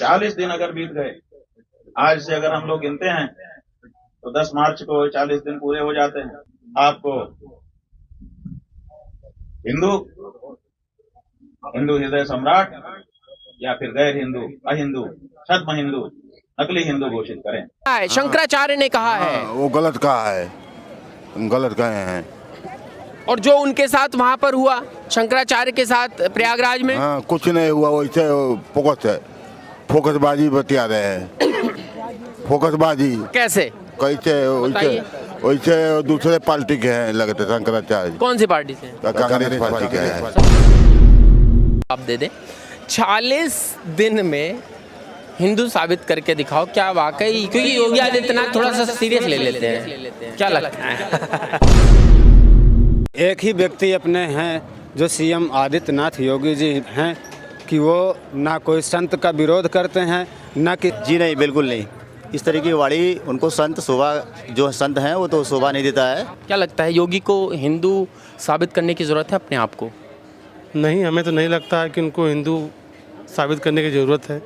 40 दिन अगर बीत गए, आज से अगर हम लोग गिनते हैं तो 10 मार्च को 40 दिन पूरे हो जाते हैं। आपको हिंदू हृदय सम्राट या फिर गैर हिंदू, अहिंदू, छद्म हिंदू, नकली हिंदू घोषित करें। शंकराचार्य ने कहा है। वो गलत कहा है, गलत कहे हैं। और जो उनके साथ वहाँ पर हुआ शंकराचार्य के साथ प्रयागराज में, हाँ, कुछ नहीं हुआ, वैसे फोकसबाजी बतिया रहे हैं। फोकसबाजी कैसे कैसे? वैसे दूसरे पार्टी के हैं लगते शंकराचार्य। कौन सी पार्टी से? कांग्रेस पार्टी के हैं। आप दे दें 40 दिन में हिंदू साबित करके दिखाओ। क्या वाकई, क्योंकि योगी आदित्यनाथ थोड़ा सा सीरियस ले लेते हैं, क्या लगता है? एक ही व्यक्ति अपने हैं जो सीएम आदित्यनाथ योगी जी हैं कि वो ना कोई संत का विरोध करते हैं ना कि जी नहीं, बिल्कुल नहीं। इस तरह की वाणी उनको संत शोभा, जो संत हैं वो तो शोभा नहीं देता है। क्या लगता है योगी को हिंदू साबित करने की ज़रूरत है अपने आप को? नहीं, हमें तो नहीं लगता है कि उनको हिंदू साबित करने की ज़रूरत है।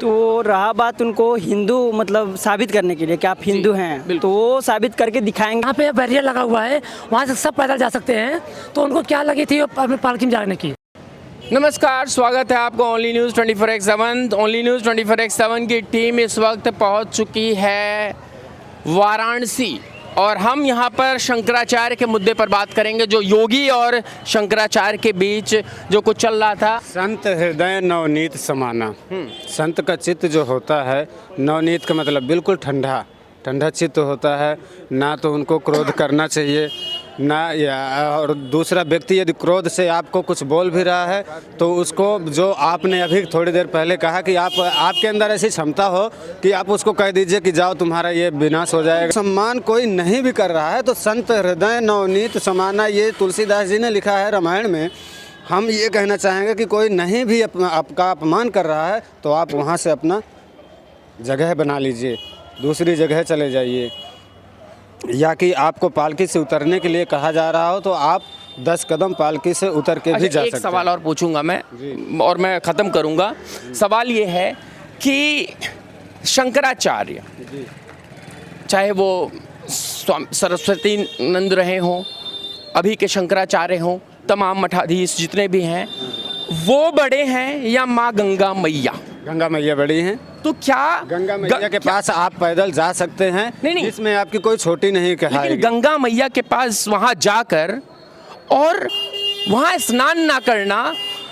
तो रहा बात उनको हिंदू मतलब साबित करने के लिए कि आप हिंदू हैं, तो वो साबित करके दिखाएंगे। यहाँ पे बैरियर लगा हुआ है, वहाँ से सब पैदल जा सकते हैं, तो उनको क्या लगी थी अपने पालकी में जाने की। नमस्कार, स्वागत है आपको only news 24x7। Only news 24x7 की टीम इस वक्त पहुंच चुकी है वाराणसी और हम यहां पर शंकराचार्य के मुद्दे पर बात करेंगे, जो योगी और शंकराचार्य के बीच जो कुछ चल रहा था। संत हृदय नवनीत समाना। संत का चित्त जो होता है, नवनीत का मतलब बिल्कुल ठंडा ठंडा चित्त होता है। ना तो उनको क्रोध करना चाहिए ना, और दूसरा व्यक्ति यदि क्रोध से आपको कुछ बोल भी रहा है तो उसको, जो आपने अभी थोड़ी देर पहले कहा कि आपके अंदर ऐसी क्षमता हो कि आप उसको कह दीजिए कि जाओ तुम्हारा ये विनाश हो जाएगा। सम्मान कोई नहीं भी कर रहा है तो संत हृदय नवनीत समाना, ये तुलसीदास जी ने लिखा है रामायण में। हम ये कहना चाहेंगे कि कोई नहीं भी आपका अपमान कर रहा है तो आप वहाँ से अपना जगह बना लीजिए, दूसरी जगह चले जाइए। या कि आपको पालकी से उतरने के लिए कहा जा रहा हो तो आप 10 कदम पालकी से उतर के भी जा सकते हैं। एक सवाल और पूछूंगा मैं और मैं ख़त्म करूंगा। सवाल ये है कि शंकराचार्य, चाहे वो सरस्वती नंद रहे हों, अभी के शंकराचार्य हों, तमाम मठाधीश जितने भी हैं, वो बड़े हैं या माँ गंगा मैया? गंगा मैया बड़ी हैं। तो क्या गंगा मैया के पास आप पैदल जा सकते हैं? नहीं, इसमें आपकी कोई छोटी नहीं कहाएगी। लेकिन गंगा मैया के पास वहाँ जाकर और वहाँ स्नान ना करना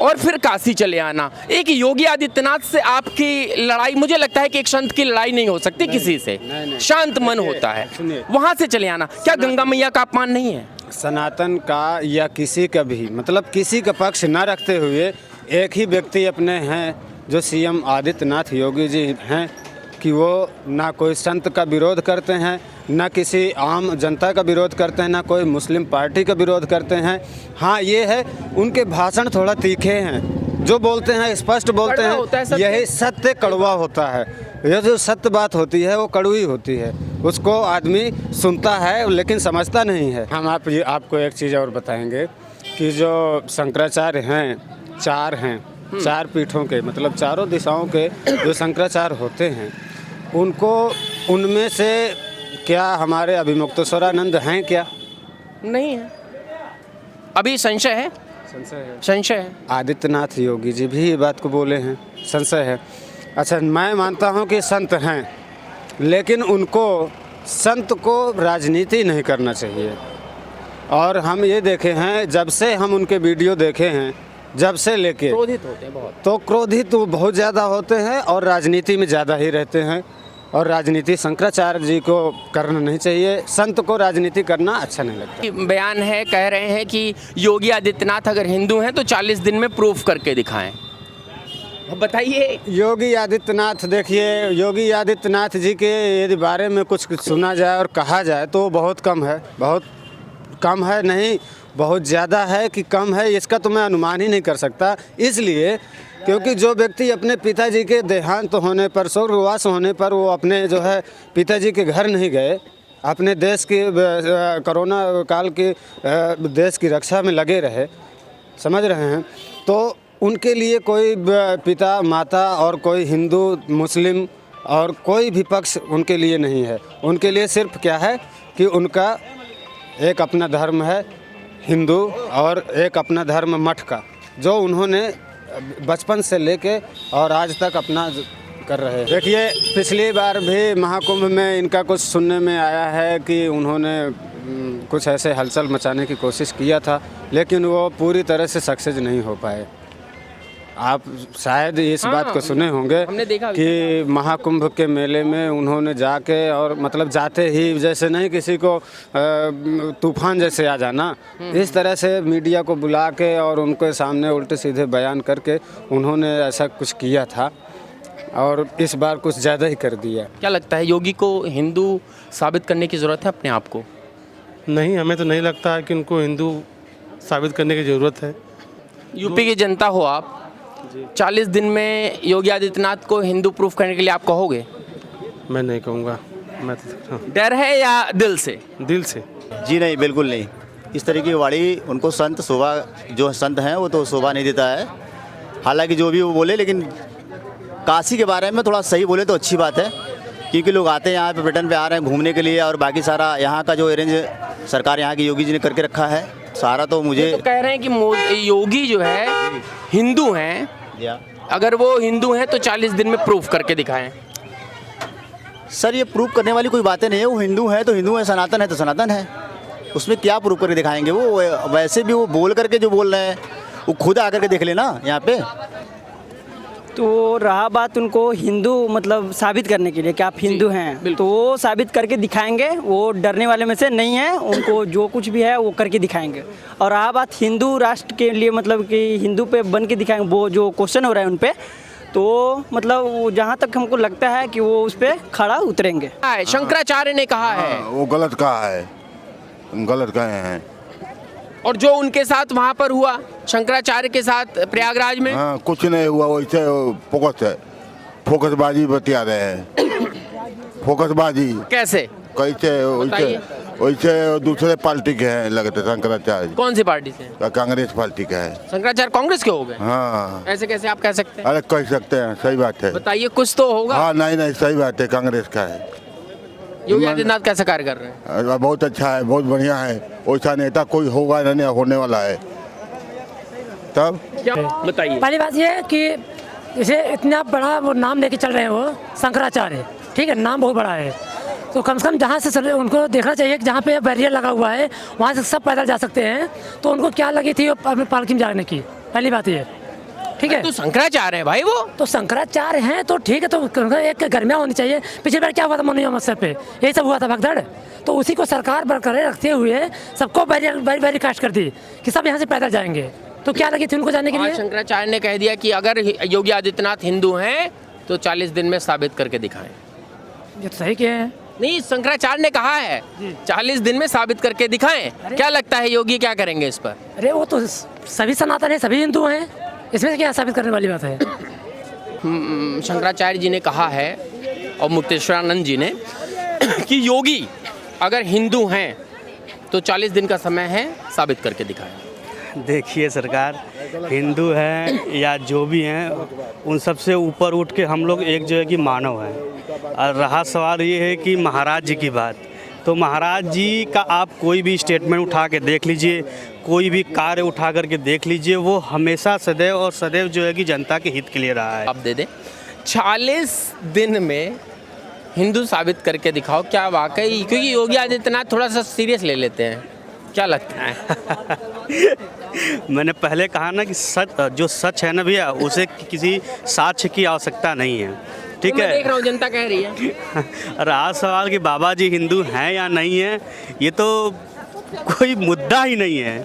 और फिर काशी चले आना, एक योगी आदित्यनाथ से आपकी लड़ाई, मुझे लगता है कि एक संत की लड़ाई नहीं हो सकती किसी से। शांत मन होता है, वहाँ से चले आना। क्या गंगा मैया का अपमान नहीं है? सनातन का या किसी का भी, मतलब किसी का पक्ष न रखते हुए एक ही व्यक्ति अपने हैं जो सीएम आदित्यनाथ योगी जी हैं कि वो ना कोई संत का विरोध करते हैं, ना किसी आम जनता का विरोध करते हैं, ना कोई मुस्लिम पार्टी का विरोध करते हैं। हाँ, ये है उनके भाषण थोड़ा तीखे हैं, जो बोलते हैं स्पष्ट बोलते हैं। यही सत्य कड़वा होता है। यह जो सत्य बात होती है वो कड़वी होती है, उसको आदमी सुनता है लेकिन समझता नहीं है। हम आपको एक चीज़ और बताएंगे कि जो शंकराचार्य हैं, 4 हैं, 4 पीठों के, मतलब चारों दिशाओं के जो शंकराचार्य होते हैं, उनको उनमें से क्या हमारे अभिमुक्तेश्वरानंद हैं क्या? नहीं है, अभी संशय है। संशय है। आदित्यनाथ योगी जी भी ये बात को बोले हैं, संशय है। अच्छा, मैं मानता हूँ कि संत हैं, लेकिन उनको, संत को राजनीति नहीं करना चाहिए। और हम ये देखे हैं, जब से हम उनके वीडियो देखे हैं, जब से लेके क्रोधित होते हैं बहुत, तो क्रोधित तो बहुत ज़्यादा होते हैं और राजनीति में ज़्यादा ही रहते हैं। और राजनीति शंकराचार्य जी को करना नहीं चाहिए, संत को राजनीति करना अच्छा नहीं लगता। बयान है, कह रहे हैं कि योगी आदित्यनाथ अगर हिंदू हैं तो 40 दिन में प्रूफ करके दिखाएं। बताइए। योगी आदित्यनाथ, देखिए, योगी आदित्यनाथ जी के यदि बारे में कुछ सुना जाए और कहा जाए तो बहुत कम है, बहुत कम है, नहीं बहुत ज़्यादा है कि कम है, इसका तो मैं अनुमान ही नहीं कर सकता। इसलिए क्योंकि जो व्यक्ति अपने पिताजी के देहांत होने पर, स्वर्गवास होने पर, वो अपने जो है पिताजी के घर नहीं गए, अपने देश की कोरोना काल के देश की रक्षा में लगे रहे, समझ रहे हैं, तो उनके लिए कोई पिता माता और कोई हिंदू मुस्लिम और कोई भी पक्ष उनके लिए नहीं है। उनके लिए सिर्फ क्या है कि उनका एक अपना धर्म है हिंदू और एक अपना धर्म मठ का, जो उन्होंने बचपन से लेके और आज तक अपना कर रहे हैं। देखिए, पिछली बार भी महाकुंभ में इनका कुछ सुनने में आया है कि उन्होंने कुछ ऐसे हलचल मचाने की कोशिश किया था, लेकिन वो पूरी तरह से सक्सेस नहीं हो पाए। आप शायद इस बात को सुने होंगे हमने देखा कि महाकुंभ के मेले में उन्होंने जाके और मतलब जाते ही जैसे नहीं किसी को तूफान जैसे आ जाना, इस तरह से मीडिया को बुला के और उनके सामने उल्टे सीधे बयान करके उन्होंने ऐसा कुछ किया था और इस बार कुछ ज़्यादा ही कर दिया। क्या लगता है योगी को हिंदू साबित करने की ज़रूरत है अपने आप को? नहीं, हमें तो नहीं लगता है कि उनको हिंदू साबित करने की ज़रूरत है। यूपी की जनता हो आप, 40 दिन में योगी आदित्यनाथ को हिंदू प्रूफ करने के लिए आप कहोगे? मैं नहीं कहूँगा, मैं तो डर है या दिल से? दिल से। जी नहीं, बिल्कुल नहीं। इस तरह की वाणी उनको संत शोभा, जो संत हैं वो तो शोभा नहीं देता है। हालांकि जो भी वो बोले, लेकिन काशी के बारे में थोड़ा सही बोले तो अच्छी बात है, क्योंकि लोग आते हैं यहाँ पे, पर्यटन पे आ रहे हैं घूमने के लिए, और बाकी सारा यहाँ का जो अरेंज सरकार यहाँ की योगी जी ने करके रखा है सारा, तो मुझे तो कह रहे हैं कि योगी जो है हिंदू हैं, अगर वो हिंदू हैं तो 40 दिन में प्रूफ करके दिखाएं। सर, ये प्रूफ करने वाली कोई बातें नहीं है। वो हिंदू है तो हिंदू है, सनातन है तो सनातन है, उसमें क्या प्रूफ करके दिखाएंगे? वो वैसे भी वो बोल करके जो बोल रहे हैं वो खुद आकर के देख लेना यहाँ पे। तो रहा बात उनको हिंदू मतलब साबित करने के लिए कि आप हिंदू हैं, तो वो साबित करके दिखाएंगे। वो डरने वाले में से नहीं है, उनको जो कुछ भी है वो करके दिखाएंगे। और रहा बात हिंदू राष्ट्र के लिए, मतलब कि हिंदू पे बन के दिखाएंगे, वो जो क्वेश्चन हो रहा है उन पे, तो मतलब वो जहाँ तक हमको लगता है कि वो उस पर खड़ा उतरेंगे। शंकराचार्य ने कहा है, वो गलत कहा है, गलत कहे हैं। और जो उनके साथ वहाँ पर हुआ शंकराचार्य के साथ प्रयागराज में, हाँ, कुछ नहीं हुआ, वैसे फोकस है, फोकसबाजी बतिया रहे हैं। फोकसबाजी कैसे? कैसे? वैसे दूसरे पार्टी के हैं लगते शंकराचार्य। कौन सी पार्टी से? कांग्रेस पार्टी का है। शंकराचार्य कांग्रेस के हो गए? हाँ। ऐसे कैसे आप कह सकते हैं? अरे कह सकते हैं, सही बात है। बताइए, कुछ तो होगा। हाँ, नहीं, सही बात है, कांग्रेस का है। योगी आदित्यनाथ कैसा कार्य कर रहे हैं? बहुत अच्छा है, बहुत बढ़िया है। वैसा नेता कोई होगा नहीं, होने वाला है। तब क्या बताइए? पहली बात ये है कि जैसे इतना बड़ा वो नाम लेके चल रहे हैं वो शंकराचार्य, ठीक है, नाम बहुत बड़ा है, तो कम से कम जहाँ से उनको देखना चाहिए कि जहाँ पे बैरियर लगा हुआ है वहाँ से सब पैदल जा सकते हैं। तो उनको क्या लगी थी अपने पालकी में जाने की? पहली बात ये, ठीक है। तो शंकराचार्य है भाई, वो तो शंकराचार्य हैं तो ठीक है, तो एक गर्मियाँ होनी चाहिए। पिछली बार क्या हुआ था मौनी अमावस्या पे, यही सब हुआ था भगदड़, तो उसी को सरकार बरकरार रखते हुए सबको बैरियर कास्ट कर दी कि सब यहाँ से पैदल जाएंगे। तो क्या लगी थी उनको जाने के लिए? शंकराचार्य ने कह दिया कि अगर योगी आदित्यनाथ हिंदू हैं तो 40 दिन में साबित करके दिखाएं। ये तो सही किए हैं। नहीं, शंकराचार्य ने कहा है 40 दिन में साबित करके दिखाएं। क्या लगता है योगी क्या करेंगे इस पर? अरे वो तो सभी सनातन है, सभी हिंदू हैं, इसमें क्या साबित करने वाली बात है? शंकराचार्य जी ने कहा है और मुक्तेश्वरानंद जी ने कि योगी अगर हिंदू हैं तो 40 दिन का समय है, साबित करके दिखाएं। देखिए सरकार, हिंदू हैं या जो भी हैं, उन सब से ऊपर उठ के हम लोग एक जो है कि मानव हैं। और रहा सवाल ये है कि महाराज जी की बात, तो महाराज जी का आप कोई भी स्टेटमेंट उठा के देख लीजिए, कोई भी कार्य उठा करके देख लीजिए, वो हमेशा सदैव और सदैव जो है कि जनता के हित के लिए रहा है। आप दे दें 40 दिन में हिंदू साबित करके दिखाओ, क्या वाकई? क्योंकि योगी आदित्यनाथ थोड़ा सा सीरियस ले लेते हैं, क्या लगता है? मैंने पहले कहा ना कि सच, जो सच है ना भैया, उसे किसी साक्ष्य की आवश्यकता नहीं है, ठीक है। देख रहा हूँ जनता कह रही है। रहा सवाल कि बाबा जी हिंदू हैं या नहीं हैं, ये तो कोई मुद्दा ही नहीं है।